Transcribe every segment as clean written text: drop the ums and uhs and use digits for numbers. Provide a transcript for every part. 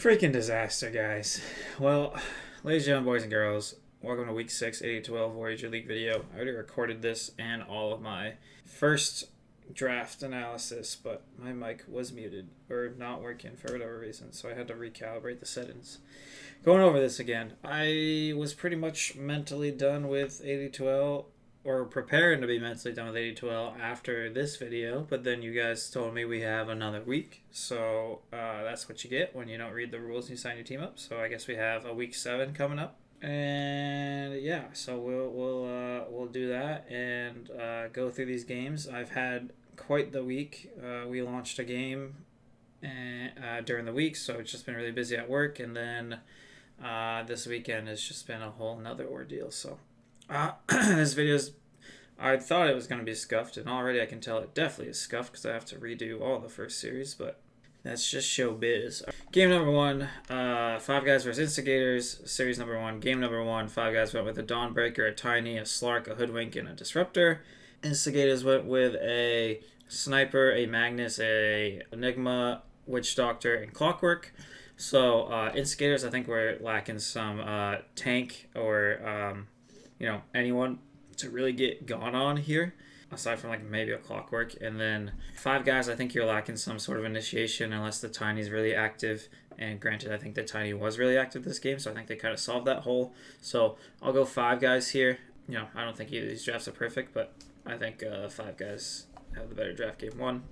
Freaking disaster, guys. Well, ladies and gentlemen, boys and girls, welcome to week 6, AD2L Voyager League video. I already recorded this and all of my first draft analysis, but my mic was muted or not working for whatever reason, so I had to recalibrate the settings. Going over this again, I was pretty much mentally done with AD2L, or preparing to be mentally done with AD2L after this video, but then you guys told me we have another week, so that's what you get when you don't read the rules and you sign your team up. So I guess we have a week 7 coming up, and yeah, so we'll do that and go through these games. I've had quite the week. We launched a game during the week, so it's just been really busy at work, and then this weekend has just been a whole nother ordeal. So this video's, I thought it was going to be scuffed, and already I can tell it definitely is scuffed because I have to redo all the first series, but that's just showbiz. Game number 1, 5 guys versus InstiGators. Series number 1, game number 1, 5 guys went with a Dawnbreaker, a Tiny, a Slark, a Hoodwink, and a Disruptor. InstiGators went with a Sniper, a Magnus, a Enigma, Witch Doctor, and Clockwork. So InstiGators, I think we're lacking some tank or anyone to really get gone on here, aside from like maybe a Clockwork. And then 5 guys, I think you're lacking some sort of initiation unless the Tiny's really active. And granted, I think the Tiny was really active this game, so I think they kind of solved that hole. So I'll go 5 guys here. I don't think either of these drafts are perfect, but I think 5 guys have the better draft game 1.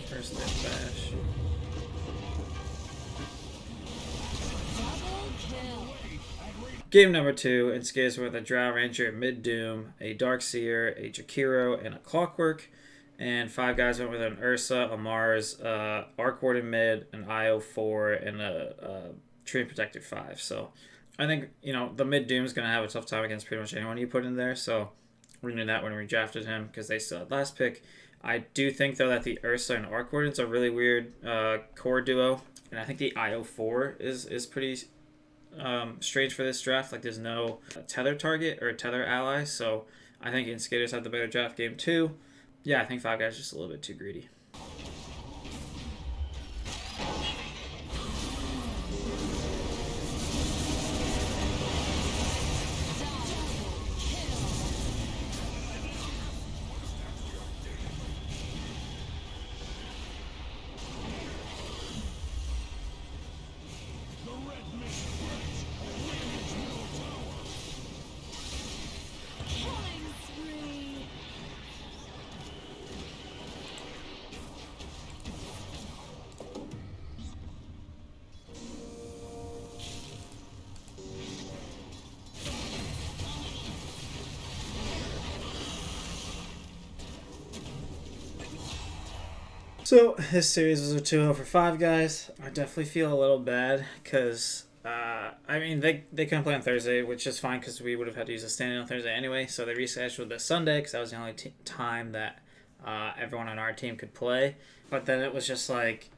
First net bash. Game number 2, InstiGators with a Drow Ranger, Mid Doom, a Darkseer, a Jakiro, and a Clockwork. And 5 guys went with an Ursa, a Mars, Arc Warden Mid, an IO4, and a Tree Protected 5. So I think, the Mid Doom's going to have a tough time against pretty much anyone you put in there. So we knew that when we drafted him because they still had last pick. I do think, though, that the Ursa and Arc Warden's a really weird core duo. And I think the IO4 is pretty strange for this draft. Like, there's no tether target or tether ally. So I think InstiGators have the better draft game, too. Yeah, I think 5 guys are just a little bit too greedy. So this series was a 2-0 for 5 guys. I definitely feel a little bad because, they couldn't play on Thursday, which is fine because we would have had to use a stand-in on Thursday anyway. So they rescheduled this Sunday because that was the only time that everyone on our team could play. But then it was just like,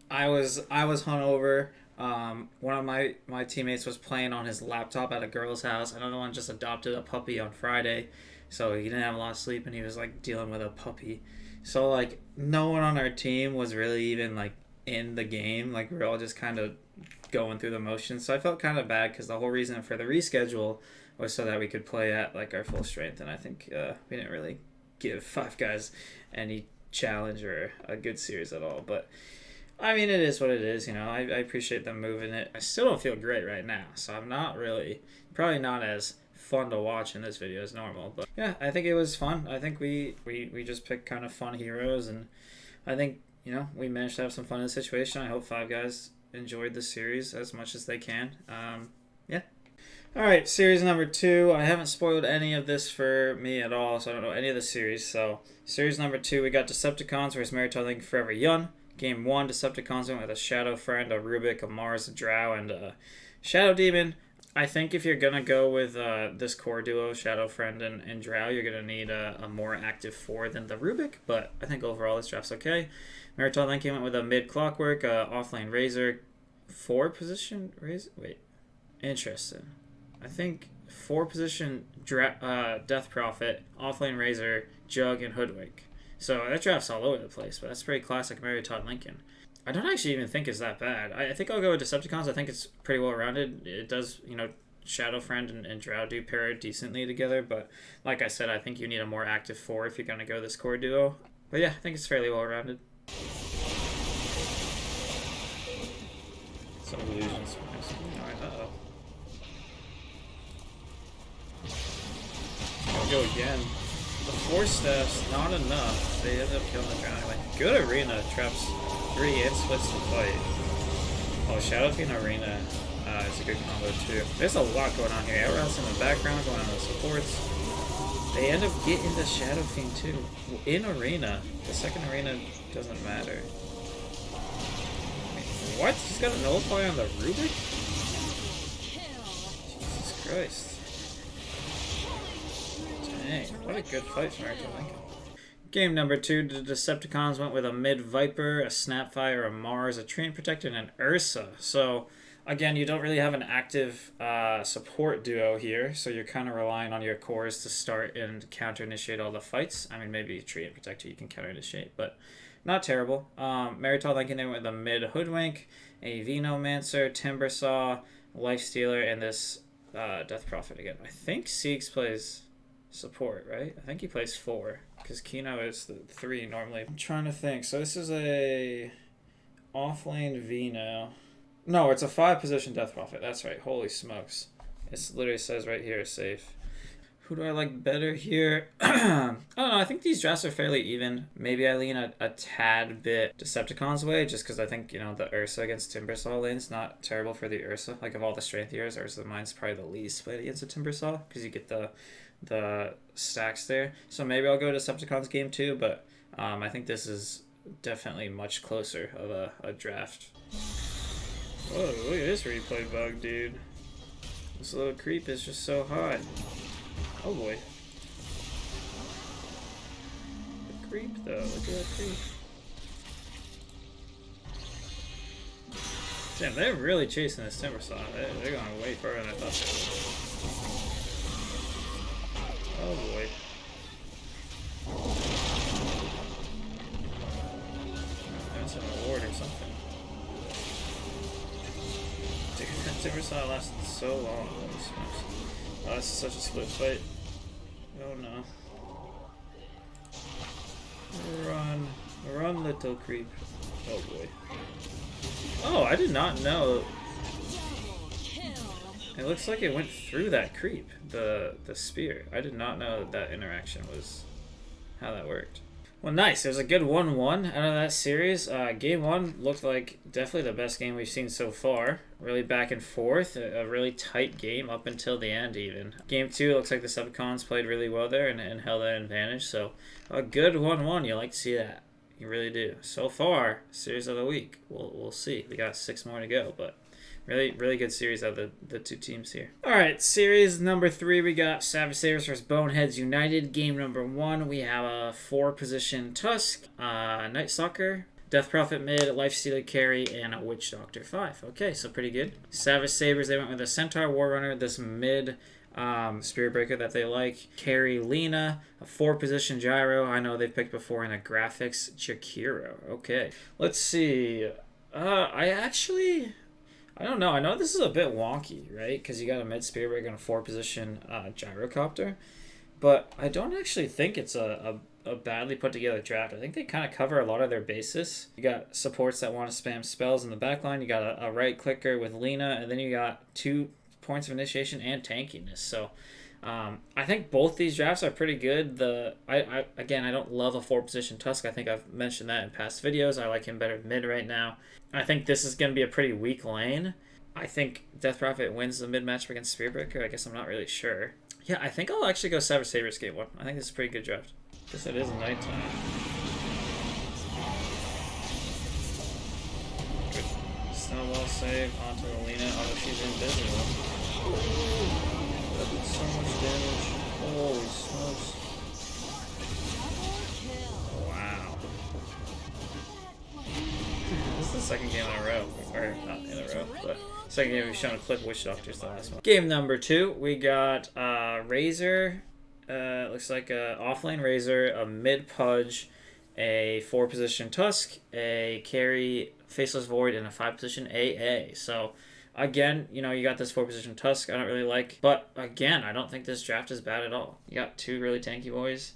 I was hungover. One of my teammates was playing on his laptop at a girl's house. Another one just adopted a puppy on Friday. So he didn't have a lot of sleep and he was like dealing with a puppy. So, like, no one on our team was really even, like, in the game. Like, we were all just kind of going through the motions. So I felt kind of bad because the whole reason for the reschedule was so that we could play at, like, our full strength. And I think we didn't really give 5 guys any challenge or a good series at all. But, I mean, it is what it is, I appreciate them moving it. I still don't feel great right now. So I'm not really, probably not as fun to watch in this video as normal, but yeah, I think it was fun. I think we just picked kind of fun heroes, and I think we managed to have some fun in the situation. I hope 5 guys enjoyed the series as much as they can. Yeah. All right, series number 2. I haven't spoiled any of this for me at all, so I don't know any of the series. So, series number 2, we got Decepticons versus Meritorian Forever Young, Game 1, Decepticons went with a Shadow Friend, a Rubik, a Mars, a Drow, and a Shadow Demon. I think if you're going to go with this core duo, Shadow Friend and Drow, you're going to need a more active 4 than the Rubik, but I think overall this draft's okay. Maritol Lincoln went with a mid Clockwork, offlane Razor, 4 position Razor? Wait, interesting. I think 4 position Death Prophet, offlane Razor, Jug, and Hoodwink. So that draft's all over the place, but that's pretty classic Maritol Lincoln. I don't actually even think it's that bad. I think I'll go with Decepticons. I think it's pretty well rounded. It does, Shadow Friend and Drow do pair decently together, but like I said, I think you need a more active 4 if you're going to go this core duo. But yeah, I think it's fairly well rounded. Some illusions. Alright, uh-oh. I'll go again. The 4 steps, not enough. They end up killing the Drow anyway. Good Arena traps 3 and splits the fight. Oh, Shadow Fiend Arena is a good combo too. There's a lot going on here. Outruns in the background, going on the supports. They end up getting the Shadow Fiend too. In Arena. The second Arena doesn't matter. What? He's got a Nullify on the Rubik? Jesus Christ. Dang, what a good fight from Maritol Lincoln. Game number 2, the Decepticons went with a mid Viper, a Snapfire, a Mars, a Treant Protector, and an Ursa. So, again, you don't really have an active support duo here, so you're kind of relying on your cores to start and counter-initiate all the fights. I mean, maybe Treant Protector you can counter-initiate, but not terrible. Maritol Lincoln went with a mid Hoodwink, a Venomancer, Timbersaw, Lifestealer, and this Death Prophet again. I think Siegs plays support, right? I think he plays 4, because Kino is the 3 normally. I'm trying to think. So this is a offlane Veno. No, it's a 5 position Death Prophet. That's right. Holy smokes. It literally says right here, safe. Who do I like better here? I don't know. I think these drafts are fairly even. Maybe I lean a tad bit Decepticons way, just because I think, the Ursa against Timbersaw lane's not terrible for the Ursa. Like, of all the strength heroes, Ursa mine's probably the least played against a Timbersaw, because you get the stacks there. So maybe I'll go Decepticons game 2, but I think this is definitely much closer of a draft. Whoa, look at this replay bug, dude. This little creep is just so hot. Oh boy. The creep though, look at that creep. Damn, they're really chasing this Timbersaw. They're going way further than I thought they would. Oh boy. That's an award or something. Dude, that Timbersaw lasted so long. Holy smokes. Oh, this is such a split fight. Oh no. Run. Run, little creep. Oh boy. Oh, I did not know. It looks like it went through that creep, the spear. I did not know that interaction was how that worked. Well, nice. It was a good 1-1 out of that series. Game 1 looked like definitely the best game we've seen so far. Really back and forth. A really tight game up until the end even. Game 2 looks like the Decepticons played really well there and held that advantage. So a good 1-1. You like to see that. You really do. So far, series of the week. We'll see. We got 6 more to go, but really good series out of the 2 teams here. All right, series number 3, we got Sabres versus Boneheads United. Game number 1, we have a 4-position Tusk, Night Stalker, Death Prophet mid, Lifestealer carry, and a Witch Doctor 5. Okay, so pretty good. Sabres, they went with a Centaur Warrunner, this mid Spirit Breaker that they like. Carry Lena, a 4-position Gyro. I know they've picked before in a Graphics Jakiro. Okay, let's see. I don't know. I know this is a bit wonky, right? Because you got a mid Spirit Breaker and a 4-position Gyrocopter. But I don't actually think it's a badly put together draft. I think they kind of cover a lot of their bases. You got supports that want to spam spells in the backline. You got a right clicker with Lena. And then you got 2 points of initiation and tankiness. So I think both these drafts are pretty good. I don't love a 4-position Tusk. I think I've mentioned that in past videos. I like him better mid right now. I think this is going to be a pretty weak lane. I think Death Prophet wins the mid matchup against Spirit Breaker. I guess I'm not really sure. Yeah, I think I'll actually go Sabres game 1. I think this is a pretty good draft. Guess it is nighttime. save onto the Lena. Oh, she's invisible. That did so much damage. Holy smokes. Wow. This is the second game in a row. Or, not in a row, but second game we've shown a clip of Witch Doctor's the last one. Game number 2, we got Razor. Looks like a offlane Razor, a mid Pudge, a 4-position Tusk, a carry Faceless Void, and a 5-position AA. So, again, you know, you got this 4-position Tusk I don't really like. But, again, I don't think this draft is bad at all. You got 2 really tanky boys.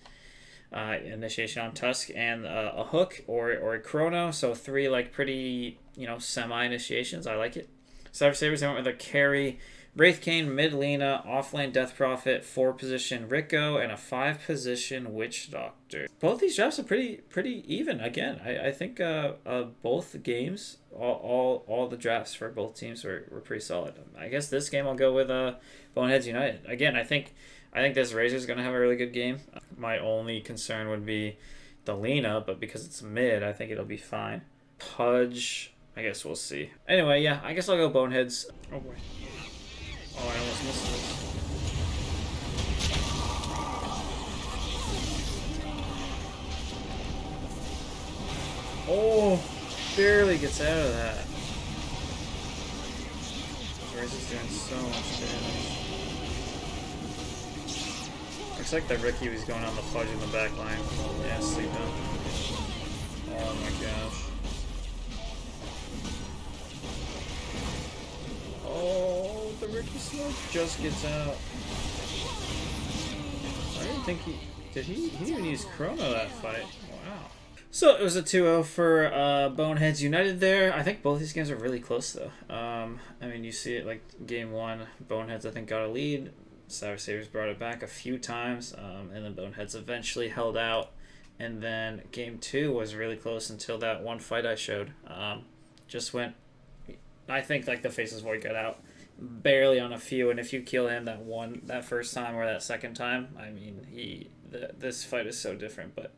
Initiation on Tusk and a Hook or a Chrono. So 3, like, pretty, you know, semi-initiations. I like it. Sabres, they went with a carry Wraith Cane, mid Lena, offlane Death Prophet, 4-position Rico, and a 5-position Witch Doctor. Both these drafts are pretty even. Again, I think both games, all the drafts for both teams were pretty solid. I guess this game I'll go with Boneheads United. Again, I think this Razor's going to have a really good game. My only concern would be the Lena, but because it's mid, I think it'll be fine. Pudge, I guess we'll see. Anyway, yeah, I guess I'll go Boneheads. Oh boy. Oh, I almost missed this. Oh, barely gets out of that. Razor's doing so much damage. Looks like the Ricky was going on the Pudge in the back line. Yeah, sleep on. Oh my gosh. Oh, the Ricky Smoke just gets out. I didn't think he... Did he even use Chrono that fight? Wow. So it was a 2-0 for Boneheads United there. I think both these games are really close though. I mean, you see it like game 1, Boneheads I think got a lead. Sabres brought it back a few times, and then Boneheads eventually held out. And then game 2 was really close until that one fight I showed. Just went, I think like the Faceless Void got out barely on a few, and if you kill him that first time or that second time, I mean this fight is so different. But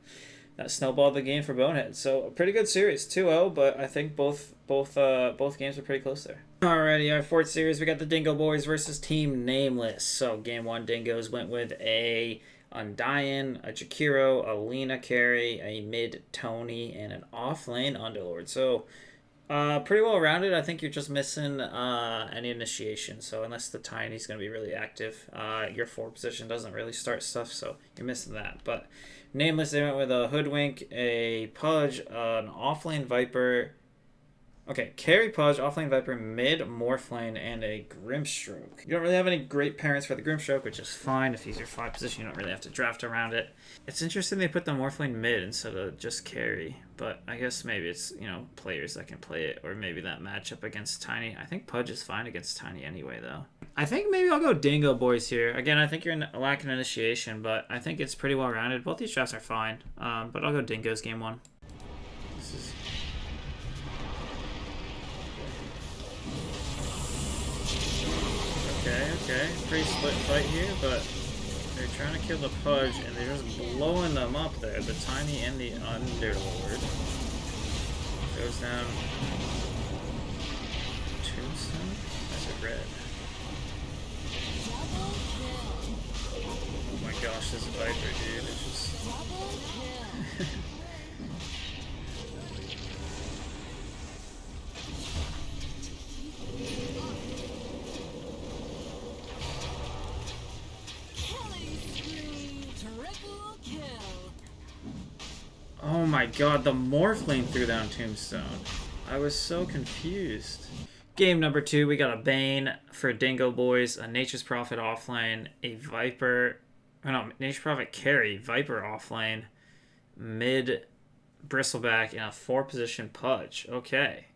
that snowballed the game for Boneheads. So a pretty good series, 2-0, but I think both games are pretty close there. Alrighty, our 4th series, we got the Dingo Boys versus Team Nameless. So game 1, Dingos went with a Undying, a Jakiro, a Lena carry, a mid Tony, and an offlane Underlord. So pretty well rounded. I think you're just missing any initiation. So unless the Tiny's going to be really active, your 4 position doesn't really start stuff, so you're missing that. But Nameless, they went with a Hoodwink, a Pudge, an offlane Viper. Okay, carry Pudge, offlane Viper, mid Morphlane, and a Grimstroke. You don't really have any great parents for the Grimstroke, which is fine. If he's your 5 position, you don't really have to draft around it. It's interesting they put the Morphlane mid instead of just carry, but I guess maybe it's, you know, players that can play it, or maybe that matchup against Tiny. I think Pudge is fine against Tiny anyway, though. I think maybe I'll go Dingo Boys here. Again, I think you're lacking initiation, but I think it's pretty well rounded. Both these drafts are fine, but I'll go Dingos game 1. This is... Okay, pretty split fight here, but they're trying to kill the Pudge, and they're just blowing them up there. The Tiny and the Underlord. Goes down. Tombstone? That's a red. Oh my gosh, this Viper, dude, it's just... Oh my god, the Morphling threw down Tombstone. I was so confused. Game number 2, we got a Bane for Dingo Boys, a Nature's Prophet offlane, a Viper... Oh no, Nature's Prophet carry, Viper offlane, mid Bristleback, and a 4-position Pudge. Okay.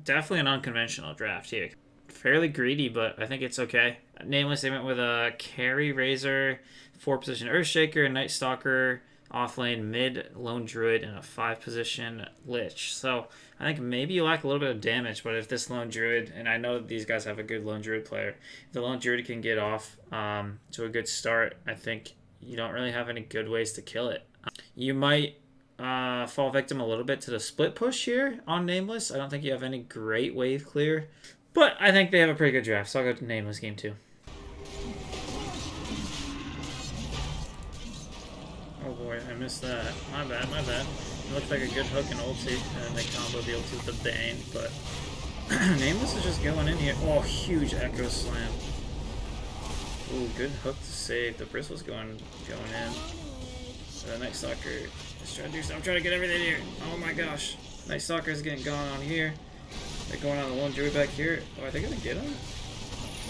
Definitely an unconventional draft here. Fairly greedy, but I think it's okay. Nameless, they went with a carry Razor, 4-position Earthshaker, Night Stalker, offlane, mid Lone Druid, and a 5-position Lich. So I think maybe you lack a little bit of damage, but if this Lone Druid, and I know that these guys have a good Lone Druid player, if the Lone Druid can get off to a good start, I think you don't really have any good ways to kill it. You might fall victim a little bit to the split push here on Nameless. I don't think you have any great wave clear. But I think they have a pretty good draft, so I'll go to Nameless game 2. Oh boy, I missed that. My bad, my bad. It looked like a good hook and ulti, and they combo the ulti with the Bane, but Nameless is just going in here. Oh, huge Echo Slam. Ooh, good hook to save. The Bristle's going in. So the Night Stalker is trying to do something. I'm trying to get everything here. Oh my gosh. Night Stalker is getting gone on here. They're going on the lone druid back here. Oh, are they gonna get him?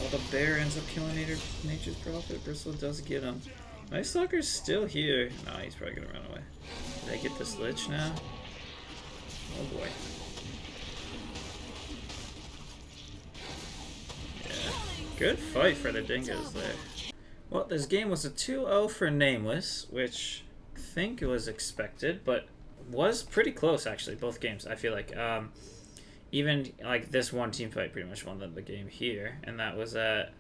Well, the bear ends up killing Nature's Prophet. Bristle does get him. Night Stalker's still here. Nah, he's probably gonna run away. Did they get this Lich now? Oh boy. Yeah. Good fight for the Dingos there. Well, this game was a 2-0 for Nameless, which I think was expected, but was pretty close actually, both games, I feel like. Even like this one team fight pretty much won the game here, and that was at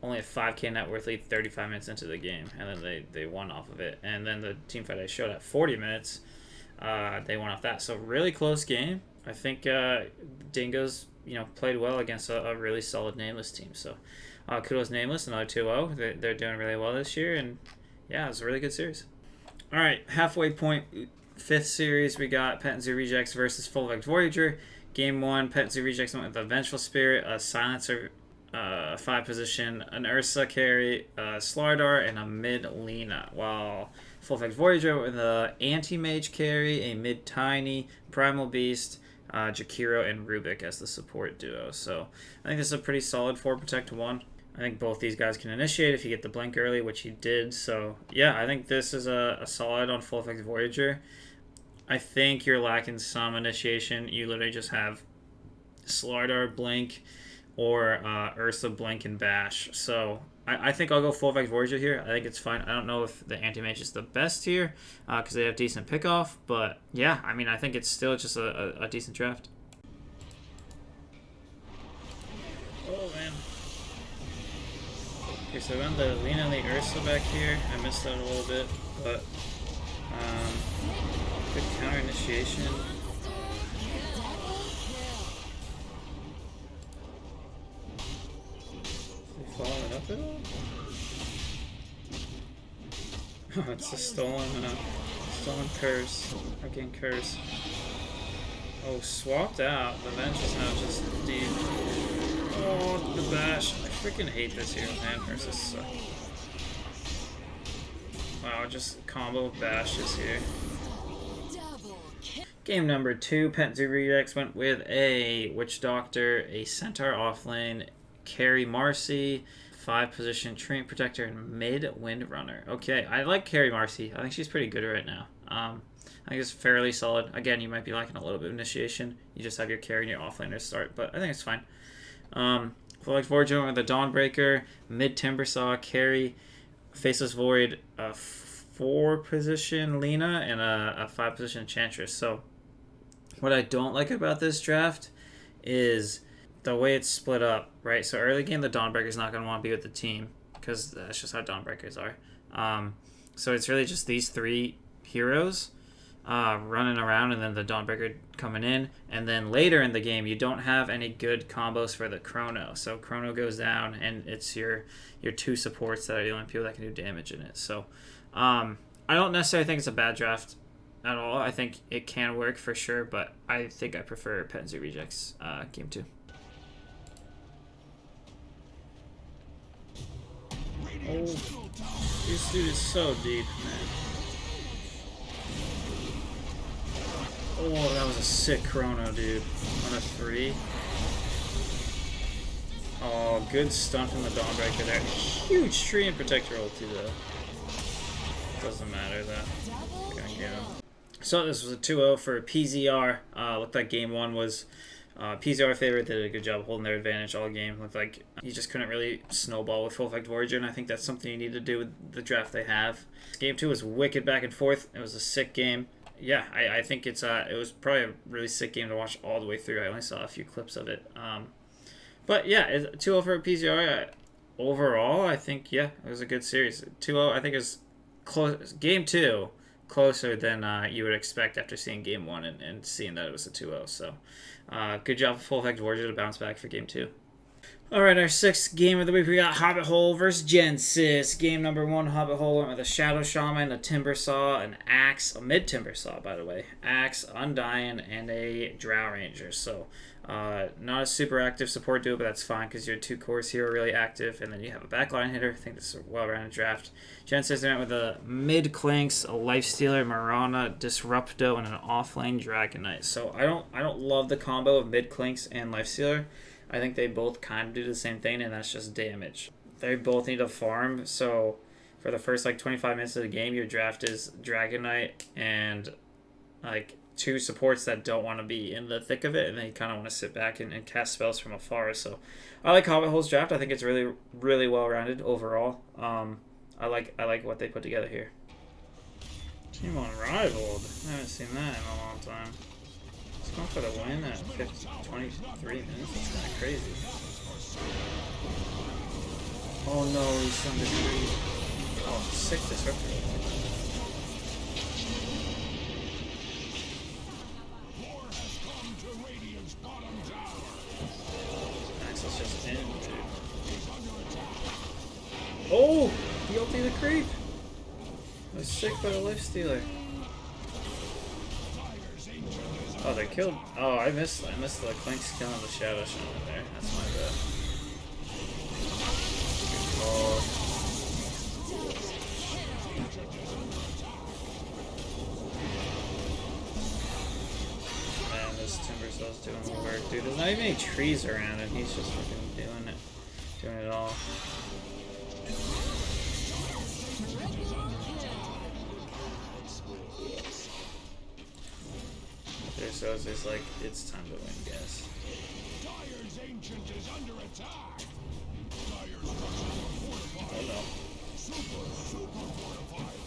only a 5k net worth lead 35 minutes into the game, and then they won off of it. And then the team fight I showed at 40 minutes, they won off that. So really close game. I think Dingos, played well against a really solid Nameless team. So kudos Nameless, another 2-0. They're doing really well this year, and yeah, it was a really good series. All right, halfway point, 5th series, we got Pettenzu Rejects versus Full Effect Voyager. Game 1, Pettenzu Rejects went with a Vengeful Spirit, a Silencer 5 position, an Ursa carry, a Slardar, and a mid Lina, while Full Effect Voyager went with a Anti-Mage carry, a mid Tiny, Primal Beast, Jakiro, and Rubik as the support duo. So I think this is a pretty solid 4 Protect 1. I think both these guys can initiate if you get the blink early, which he did. So yeah, I think this is a solid on Full Effect Voyager. I think you're lacking some initiation. You literally just have Slardar, Blink, or Ursa, Blink, and Bash. So I think I'll go Full Effect Voyager here. I think it's fine. I don't know if the Anti-Mage is the best here because they have decent pick-off. But yeah, I mean, I think it's still just a decent draft. Oh, man. Okay, so I went the Lina and the Ursa back here. I missed that a little bit, but good counter initiation. Is he following it up at all? Oh, it's a stolen curse. Again, curse. Oh, swapped out. The bench is now just deep. Oh, the bash. I freaking hate this hero, man. Versus suck. Wow, just combo bashes here. Game number 2, Pettenzu Rejects went with a Witch Doctor, a Centaur offlane, carry Marcy, 5 position Treant Protector, and mid Wind Runner. Okay, I like carry Marcy. I think she's pretty good right now. I think it's fairly solid. Again, you might be lacking a little bit of initiation. You just have your carry and your offlaner start, but I think it's fine. Full Effect Voyager with the Dawnbreaker, mid Timbersaw, carry, Faceless Void, a 4 position Lina, and a 5 position Enchantress. So what I don't like about this draft is the way it's split up, right? So early game, the Dawnbreaker's not going to want to be with the team because that's just how Dawnbreakers are. So it's really just these 3 heroes running around, and then the Dawnbreaker coming in. And then later in the game, you don't have any good combos for the Chrono. So Chrono goes down, and it's your 2 supports that are the only people that can do damage in it. So I don't necessarily think it's a bad draft at all. I think it can work for sure, but I think I prefer Pettenzu Rejects game 2. Oh, this dude is so deep, man. Oh, that was a sick Chrono, dude. On a 3. Oh, good stun from the Dawnbreaker there. Huge Tree and Protector ulti, though. Doesn't matter, though. Gonna get him. So this was a 2-0 for PZR. Looked like game 1 was PZR favorite. Did a good job holding their advantage all game. Looked like you just couldn't really snowball with Full Effect Voyager, and I think that's something you need to do with the draft they have. Game 2 was wicked back and forth. It was a sick game. Yeah, I think it was probably a really sick game to watch all the way through. I only saw a few clips of it. But yeah, 2-0 for PZR. Overall, I think, yeah, it was a good series. 2-0, I think, is close. Game 2 closer than you would expect after seeing game 1 and seeing that it was a 2-0. So good job, Full Effect Voyager, to bounce back for game 2. All right, our sixth game of the week, we got Hobbit Hole versus Gensys. Game number 1, Hobbit Hole went with a Shadow Shaman, a Timber Saw, an Axe, a Mid-Timber Saw, by the way, Axe, Undying, and a Drow Ranger. So not a super active support duo, but that's fine because your 2 cores here are really active, and then you have a backline hitter. I think this is a well-rounded draft. Gensys went with a Mid-Clinks, a Lifestealer, Marana, Disrupto, and an Offlane Dragon Knight. So I don't love the combo of Mid-Clinks and Lifestealer. I think they both kind of do the same thing, and that's just damage. They both need to farm, so for the first 25 minutes of the game, your draft is Dragon Knight and 2 supports that don't want to be in the thick of it, and they kind of want to sit back and cast spells from afar. So I like Hobbit Hole's draft. I think it's really, really well-rounded overall. I like what they put together here. Team Unrivaled. I haven't seen that in a long time. It's going for the win at 23 minutes. That's kind of crazy. Oh no, he's under 3. Oh, sick disruptor. Axel's just in, dude. Oh! He ulted the creep! I was sick by the Lifestealer. Oh, they killed. Oh, I missed the Clinks killing the Shadow Shaman there. That's my bad. Good call. Man, this Timber Saw's doing the work, dude. There's not even any trees around, and he's just fucking doing it all. So it's just it's time to win, guys. Dyer's Ancient is under attack. Oh no. Super fortified.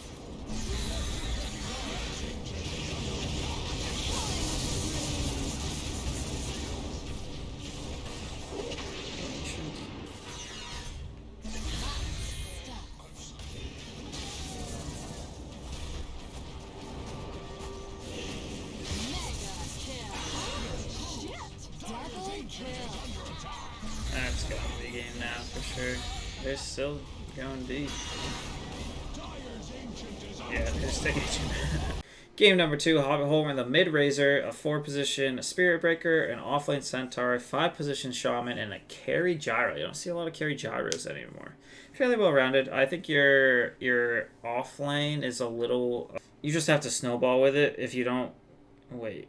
That's got to be a game now for sure. They're still going deep. Yeah, they're sticking. Game number 2, Hobbit Hole in the Mid-Razor, a 4-position Spirit Breaker, an Offlane Centaur, 5-position Shaman, and a Carry Gyro. You don't see a lot of Carry Gyros anymore. Fairly well-rounded. I think your offlane is a little... You just have to snowball with it if you don't... Wait.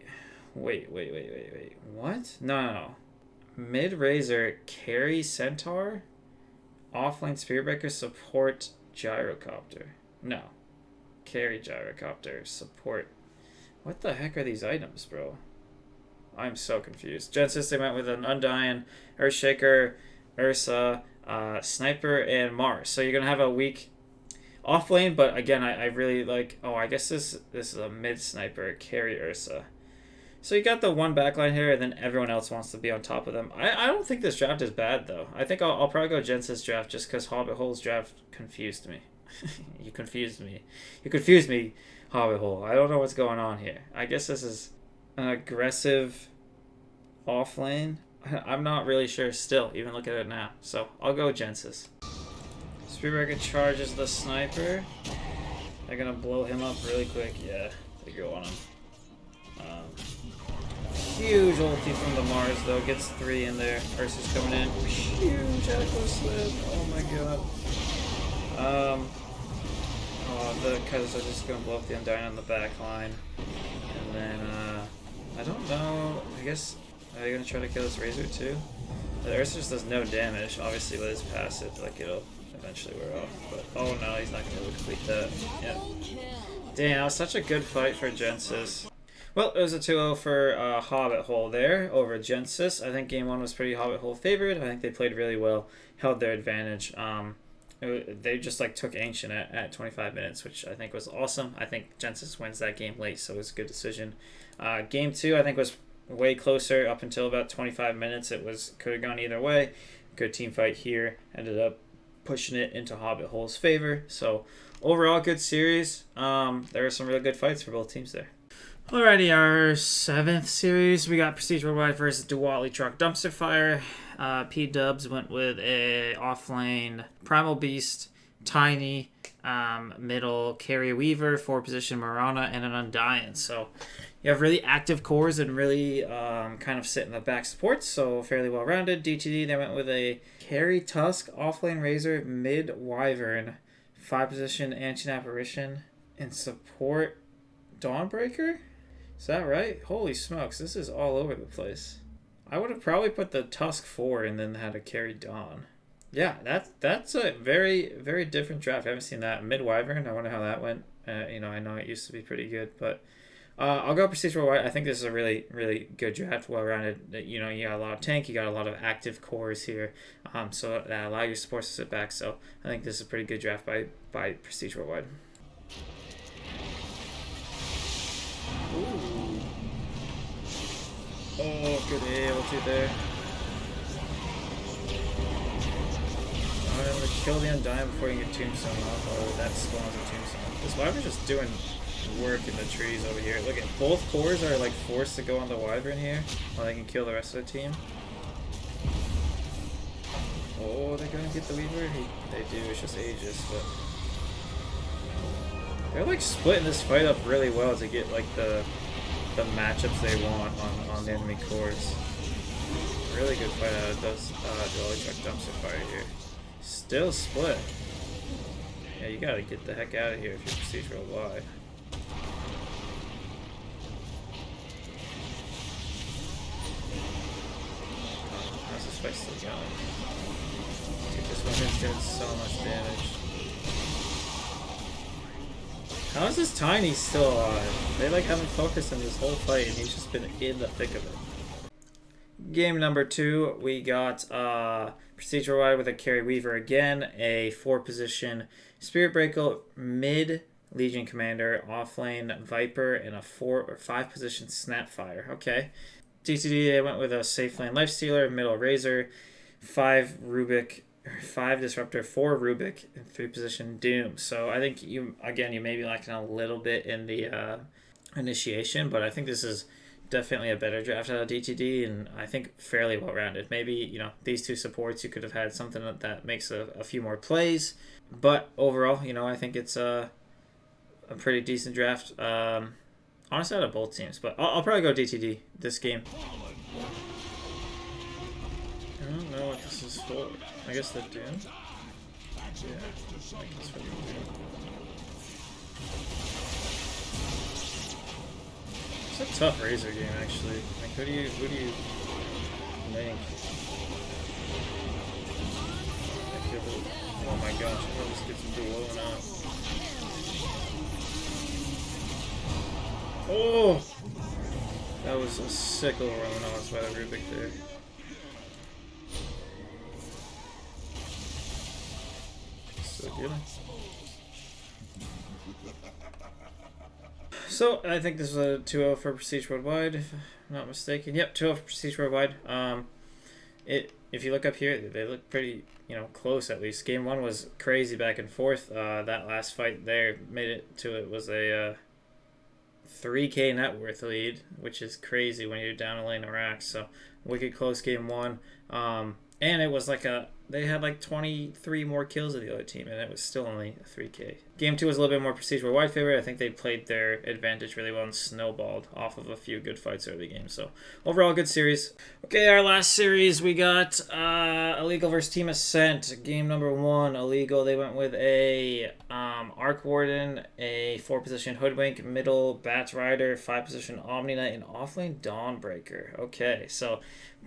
What? No. Mid-Razor, Carry Centaur, Offlane Spirit Breaker, Support Gyrocopter. No. Carry Gyrocopter, Support. What the heck are these items, bro? I'm so confused. Gensys, they went with an Undying, Earthshaker, Ursa, Sniper, and Mars. So you're going to have a weak offlane, but again, I really like... Oh, I guess this is a mid-sniper, Carry Ursa. So you got the one backline here, and then everyone else wants to be on top of them. I don't think this draft is bad, though. I think I'll probably go Gensys draft just because Hobbit Hole's draft confused me. You confused me, Hobbit Hole. I don't know what's going on here. I guess this is an aggressive offlane. I'm not really sure still, even look at it now. So I'll go Gensys. Speedbreaker charges the Sniper. They're going to blow him up really quick. Yeah, they go on him. Huge ulti from the Mars, though. Gets 3 in there. Ursa's coming in. Huge echo slip. Oh my god. The Cutters are just going to blow up the Undying on the back line. And then, I don't know. I guess, are they going to try to kill this Razor too? The Ursa just does no damage. Obviously, with his passive, it'll eventually wear off. But, oh no, he's not going to be able to complete that. Yeah. Damn, that was such a good fight for Gensys. Well, it was a 2-0 for Hobbit Hole there over Gensys. I think game 1 was pretty Hobbit Hole favored. I think they played really well, held their advantage. They just took Ancient at 25 minutes, which I think was awesome. I think Gensys wins that game late, so it was a good decision. Game 2, I think, was way closer up until about 25 minutes. It could have gone either way. Good team fight here. Ended up pushing it into Hobbit Hole's favor. So overall, good series. There were some really good fights for both teams there. Alrighty, our 7th series, we got Prestige Worldwide versus Diwali Truck Dumpster Fire. P-Dubs went with a offlane Primal Beast, Tiny, middle Carrie Weaver, 4-position Marana, and an Undying. So you have really active cores and really kind of sit in the back supports, so fairly well-rounded. DTD, they went with a Carrie Tusk, offlane Razor, mid Wyvern, 5-position Ancient Apparition, and support Dawnbreaker? Is that right? Holy smokes, this is all over the place. I would have probably put the Tusk 4 and then had a Carry Dawn. Yeah, that's a very, very different draft. I haven't seen that. Mid Wyvern, I wonder how that went. I know it used to be pretty good, but I'll go Prestige Worldwide. I think this is a really, really good draft, well-rounded. You got a lot of tank, you got a lot of active cores here, so that allow your supports to sit back. So I think this is a pretty good draft by Prestige Worldwide. Ooh. Oh, good AOT there. I'm going to kill the Undying before you get Tombstone off. Oh, that spawns a Tombstone. This Wyvern's just doing work in the trees over here. Look at both cores are like forced to go on the Wyvern here while they can kill the rest of the team. Oh, they're going to get the Weaver? They do, it's just Aegis, but they're like splitting this fight up really well to get like the matchups they want on the enemy cores. Really good fight out of those Diwali Truck Dumpster Fire here. Still split. Yeah, you gotta get the heck out of here if you're Prestige Worldwide. How's this fight still going? Dude, this one is doing so much damage. How is this Tiny still alive? They like haven't focused on this whole fight and he's just been in the thick of it. Game number 2, we got Prestige Worldwide with a Carrie Weaver again, a 4-position Spirit Breaker, mid Legion Commander, offlane Viper, and a 4 or 5-position Snapfire. Okay. DTD, I went with a safe lane Lifestealer, middle Razor, 5 Disruptor, 4 Rubik, and 3-position Doom. So I think you may be lacking a little bit in the initiation, but I think this is definitely a better draft out of DTD, and I think fairly well-rounded. Maybe, these two supports, you could have had something that makes a few more plays, but overall, I think it's a pretty decent draft. Honestly, out of both teams, but I'll probably go DTD this game. I don't know what this is for. I guess the Doom? Yeah, I guess for the Doom. It's a tough Razor game, actually. Like, who do you think? Oh my gosh, I hope this gets blown up. Oh! That was a sick little Romanos by the Rubik there. So good. So, I think this is a 2-0 for Prestige Worldwide, if I'm not mistaken. Yep, 2-0 for Prestige Worldwide. If you look up here, they look pretty, close at least. Game 1 was crazy back and forth. That last fight there made it was a 3K net worth lead, which is crazy when you're down a lane of racks. So, wicked close Game 1. And it was they had like 23 more kills of the other team, and it was still only a 3K. Game 2 was a little bit more Prestige Worldwide favorite. I think they played their advantage really well and snowballed off of a few good fights early game. So overall, good series. Okay, our last series, we got Illegal versus Team Ascent. Game number 1, Illegal. They went with a Arc Warden, a 4-position Hoodwink, middle Bats Rider, 5-position Omni Knight, and offlane Dawnbreaker. Okay, so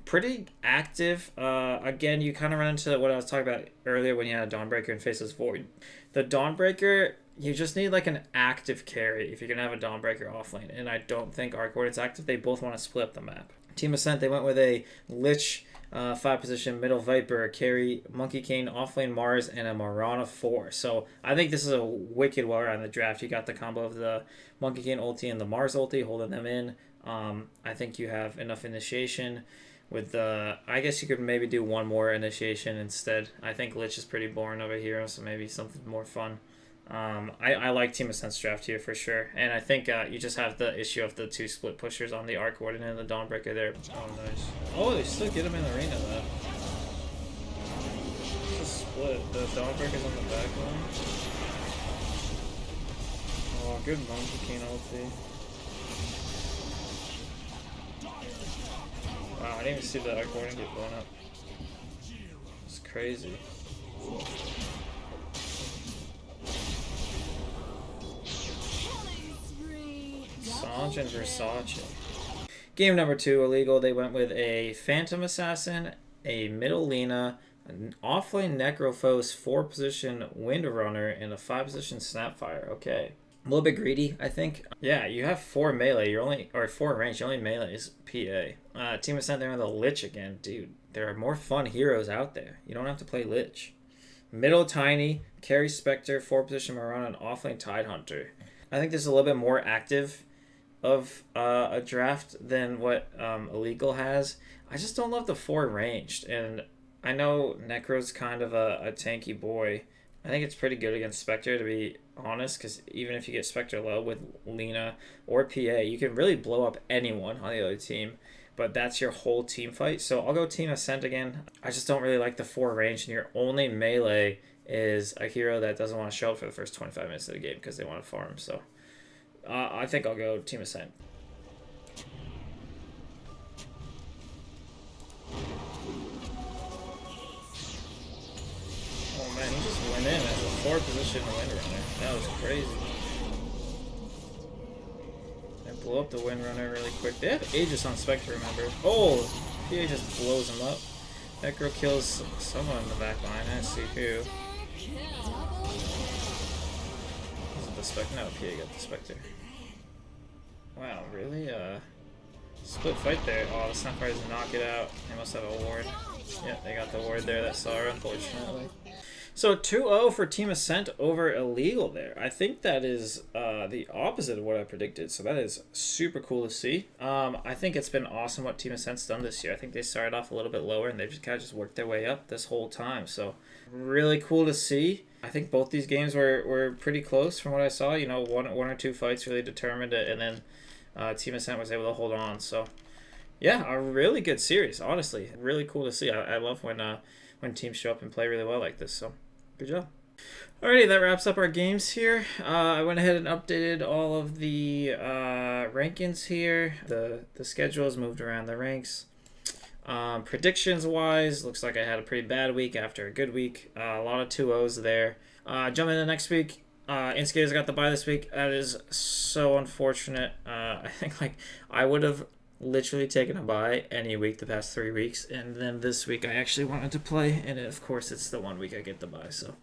pretty active. Again, you kind of run into what I was talking about earlier when you had a Dawnbreaker and Faceless Void. The Dawnbreaker, you just need like an active carry if you're going to have a Dawnbreaker offlane, and I don't think Arc Warden's active. They both want to split up the map. Team Ascent, they went with a Lich, 5-position middle Viper, carry Monkey Cane, offlane Mars, and a Marana 4. So I think this is a wicked well-rounded draft. You got the combo of the Monkey Cane ulti and the Mars ulti holding them in. I think you have enough initiation. with the, I guess you could maybe do one more initiation instead. I think Lich is pretty boring of a hero, so maybe something more fun. I like Team Ascent's draft here for sure, and I think you just have the issue of the 2 split pushers on the Arc Warden and the Dawnbreaker there. Oh, nice. Oh, they still get him in the arena, though. It's a split. The Dawnbreaker's on the back line. Oh, good Monkey King ulti. Wow, I didn't even see the Arc Warden get blown up. It's crazy. Sanj and Versace. Game number 2, illegal. They went with a Phantom Assassin, a Middle Lina, an offlane Necrophos, 4-position Windrunner, and a 5-position Snapfire. Okay. A little bit greedy, I think. Yeah, you have 4 melee. You're only, or 4 range. Your only melee is PA. Team Ascent there with a Lich again. Dude, there are more fun heroes out there. You don't have to play Lich. Middle Tiny, Carry Spectre, 4-position Marana, and offlane Tidehunter. I think this is a little bit more active of a draft than what illegal has. I just don't love the 4 ranged, and I know Necro's kind of a tanky boy. I think it's pretty good against Spectre, to be honest, because even if you get Spectre low with Lina or PA, you can really blow up anyone on the other team, but that's your whole team fight. So I'll go Team Ascent again. I just don't really like the 4 range, and your only melee is a hero that doesn't want to show up for the first 25 minutes of the game because they want to farm. So I think I'll go Team Ascent. Oh man, he just went in as a 4-position Windrunner. That was crazy. They blew up the Windrunner really quick. They have Aegis on Spectre, remember? Oh, PA just blows him up. Necro kills someone in the back line. I see who. Was it the Spectre? No, PA got the Spectre. Wow, really? Split fight there. Oh, the Snapfire doesn't knock it out. They must have a ward. Yeah, they got the ward there that saw her, unfortunately. So 2-0 for Team Ascent over illegal there. I think that is the opposite of what I predicted, so that is super cool to see. I think it's been awesome what Team Ascent's done this year. I think they started off a little bit lower, and they've just kind of just worked their way up this whole time. So really cool to see. I think both these games were pretty close from what I saw. You know, one or two fights really determined it, and then Team Ascent was able to hold on. So yeah, a really good series, honestly. Really cool to see. I love when teams show up and play really well like this. So good job. Alrighty, that wraps up our games here. I went ahead and updated all of the rankings here. The schedules moved around the ranks. Predictions wise, looks like I had a pretty bad week after a good week. A lot of 2-0s there. Jumping into next week. InstiGators got the bye this week. That is so unfortunate. I think I would have literally taken a bye any week the past 3 weeks, and then this week I actually wanted to play, and of course it's the 1 week I get the bye, so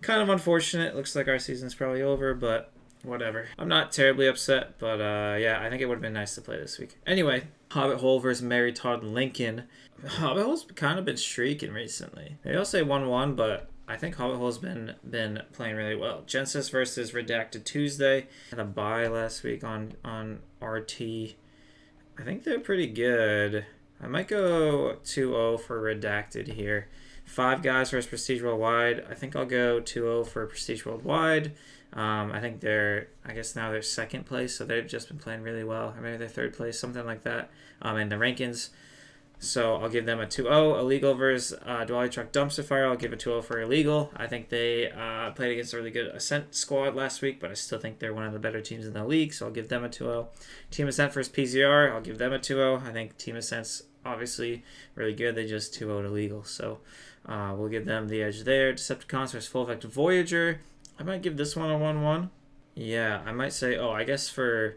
kind of unfortunate. Looks like our season's probably over, but whatever. I'm not terribly upset, but yeah, I think it would have been nice to play this week. Anyway, Hobbit Hole versus Mary Todd Lincoln. Hobbit Hole's kind of been streaking recently. Maybe I'll say 1-1, but I think Hobbit Hole's been playing really well. Gensys versus Redacted Tuesday. Had a bye last week on RT. I think they're pretty good. I might go 2-0 for Redacted here. 5 guys versus Prestige Worldwide. I think I'll go 2-0 for Prestige Worldwide. I think I guess now they're second place, so they've just been playing really well. Or maybe they're third place, something like that, in the rankings. So I'll give them a 2-0. Illegal versus Duality Truck Dumpster Fire. I'll give a 2-0 for Illegal. I think they played against a really good Ascent squad last week, but I still think they're one of the better teams in the league, so I'll give them a 2-0. Team Ascent versus PZR. I'll give them a 2-0. I think Team Ascent's obviously really good. They just 2-0'd Illegal, so we'll give them the edge there. Decepticons versus Full Effect Voyager. I might give this one a 1-1. Yeah, I might say, I guess for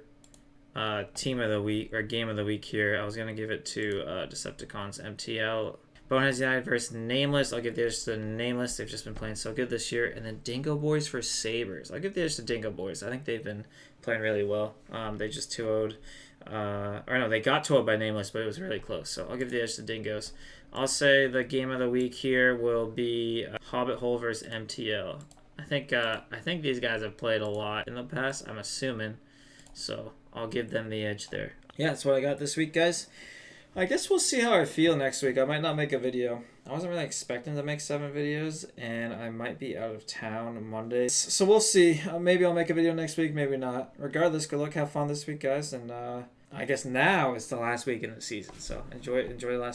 team of the week or game of the week here, I was gonna give it to Decepticons MTL. Boneheads United versus Nameless. I'll give the edge to Nameless. They've just been playing so good this year. And then Dingo Boys for Sabres. I'll give the edge to Dingo Boys. I think they've been playing really well. They just 2-0'd. Or no, they got 2-0'd by Nameless, but it was really close. So I'll give the edge to Dingos. I'll say the game of the week here will be Hobbit Hole versus MTL. I think these guys have played a lot in the past, I'm assuming. So I'll give them the edge there. Yeah, that's what I got this week, guys. I guess we'll see how I feel next week. I might not make a video. I wasn't really expecting to make 7 videos, and I might be out of town Monday. So we'll see. Maybe I'll make a video next week, maybe not. Regardless, good luck, have fun this week, guys, and I guess now it's the last week in the season, so enjoy the last